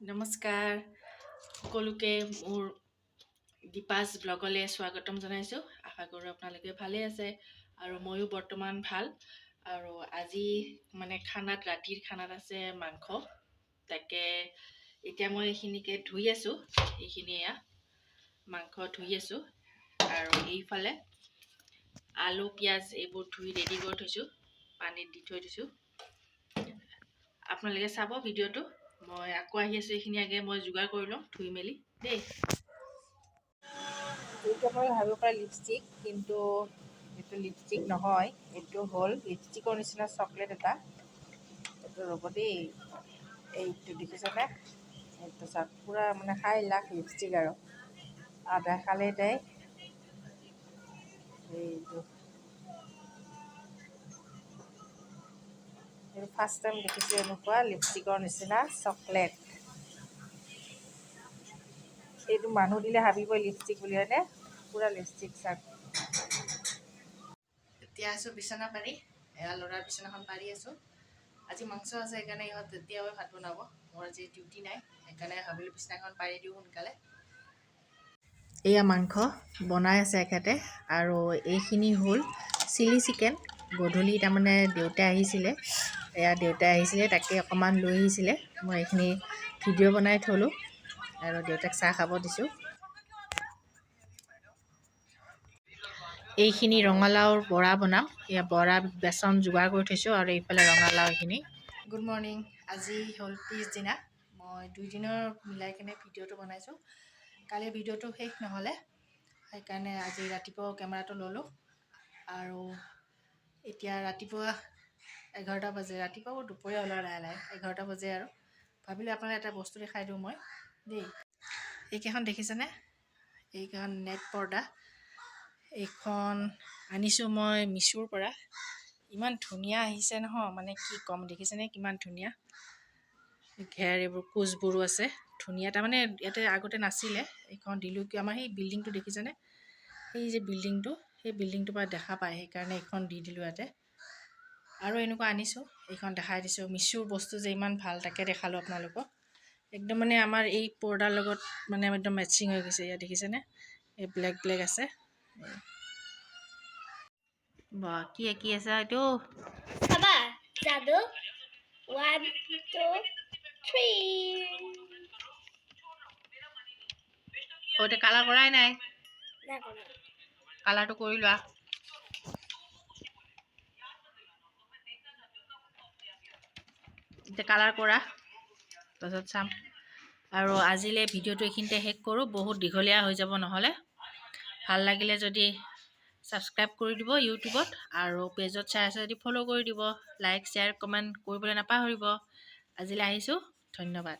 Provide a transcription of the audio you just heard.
নমস্কাৰ সকলোকে মোৰ দীপাজ ব্লগলৈ স্বাগতম জনাইছোঁ। আশা কৰোঁ আপোনালোকে ভালে আছে আৰু ময়ো বৰ্তমান ভাল। আৰু আজি খানাত ৰাতিৰ খানাত আছে মাংস। তাকে এতিয়া মই এইখিনিকে ধুই আছোঁ। এইখিনি মাংস ধুই আছোঁ আৰু এইফালে আলু পিঁয়াজ এইবোৰ ধুই ৰেডি কৰি থৈছোঁ, পানীত দি থৈ দিছোঁ। আপোনালোকে চাব ভিডিঅ'টো। মই আকৌ আহি আছোঁ, এইখিনি আগে মই যোগাৰ কৰি লওঁ ধুই মেলি দেই। এইটো মই ভাবিব পৰা লিপষ্টিক, কিন্তু এইটো লিপষ্টিক নহয়, এইটো হ'ল লিপষ্টিকৰ নিচিনা চকলেট এটা। এইটো ৰ'ব দেই, এইটো দেখিছেনে? এইটো চাওক, পূৰা হাই লাখ লিপষ্টিক আৰু আধা খালে তাই এইটো ফাৰ্ষ্ট টাইম দেখিছোঁ এনেকুৱা লিপষ্টিকৰ নিচিনা চকলেট। এইটো মানুহ দিলে ভাবিবই লিপষ্টিক বুলি, হয়নে? পূৰা লিপষ্টিক চাওক। এতিয়া আছোঁ বিচনা পাৰি, ল'ৰাৰ বিচনাখন পাৰি আছোঁ। আজি মাংস আছে, সেইকাৰণে ইহঁত তেতিয়াও ভাত বনাব। মোৰ আজি ডিউটি নাই, সেইকাৰণে ভাবিলোঁ বিচনাখন পাৰি দিওঁ সোনকালে। এয়া মাংস বনাই আছে এখেতে, আৰু এইখিনি হ'ল চিলি চিকেন। গধূলি তাৰমানে দেউতাই আহিছিলে, তাকে অকণমান লৈ আহিছিলে। মই এইখিনি ভিডিঅ' বনাই থ'লোঁ আৰু দেউতাক চাহ খাব দিছোঁ। এইখিনি ৰঙালাওৰ বৰা বনাম। এয়া বৰা বেচন যোগাৰ কৰি থৈছোঁ, আৰু এইফালে ৰঙালাও এইখিনি। Good morning. আজি হ'ল পিছদিনা। মই 2 দিনৰ মিলাই কিনে ভিডিঅ'টো বনাইছোঁ। কালি ভিডিঅ'টো শেষ নহ'লে, সেইকাৰণে আজি ৰাতিপুৱা কেমেৰাটো ল'লোঁ। আৰু এতিয়া ৰাতিপুৱা 11টা বাজে, ৰাতিপুৱা দুপৰীয়া ওলোৱা লাহে লাহে 11টা বাজে। আৰু ভাবিলোঁ আপোনালোকে এটা বস্তু দেখাই দিওঁ মই দেই। এইকেইখন দেখিছেনে? এইকেইখন নেট পৰ্দা। এইখন আনিছোঁ মই মিছোৰ পৰা। ইমান ধুনীয়া আহিছে নহয়, কি ক'ম, দেখিছেনে কিমান ধুনীয়া। ঘেৰ এইবোৰ কোচবোৰো আছে ধুনীয়া। তাৰমানে ইয়াতে আগতে নাছিলে, এইখন দিলোঁ কি আমাৰ সেই বিল্ডিংটো দেখিছেনে? সেই যে বিল্ডিংটো, সেই বিল্ডিংটোৰ পৰা দেখা পায়, সেইকাৰণে এইখন দি দিলোঁ ইয়াতে। আৰু এনেকুৱা আনিছোঁ, এইখন দেখাই দিছোঁ। মিছোৰ বস্তু যে ইমান ভাল, তাকে দেখালোঁ আপোনালোকক। একদম আমাৰ এই পৰ্দাৰ লগত একদম মেচিং হৈ গৈছে। ইয়াত দেখিছেনে? এই ব্লেক ব্লেক আছে। বা কি আঁকি আছে এইটো? চাবা যাদু 1 2 3 এতিয়া কালাৰ কৰাই নাই, কালাৰটো কৰি লোৱা। এতিয়া কালাৰ কৰা, তাৰপিছত চাম। আৰু আজিলৈ ভিডিঅ'টো এইখিনিতে শেষ কৰোঁ, বহুত দীঘলীয়া হৈ যাব নহ'লে। ভাল লাগিলে যদি ছাবস্ক্ৰাইব কৰি দিব ইউটিউবত, আৰু পেজত চাই আছে যদি ফ'ল' কৰি দিব। লাইক শ্বেয়াৰ কমেণ্ট কৰিবলৈ নাপাহৰিব। আজিলৈ আহিছোঁ, ধন্যবাদ।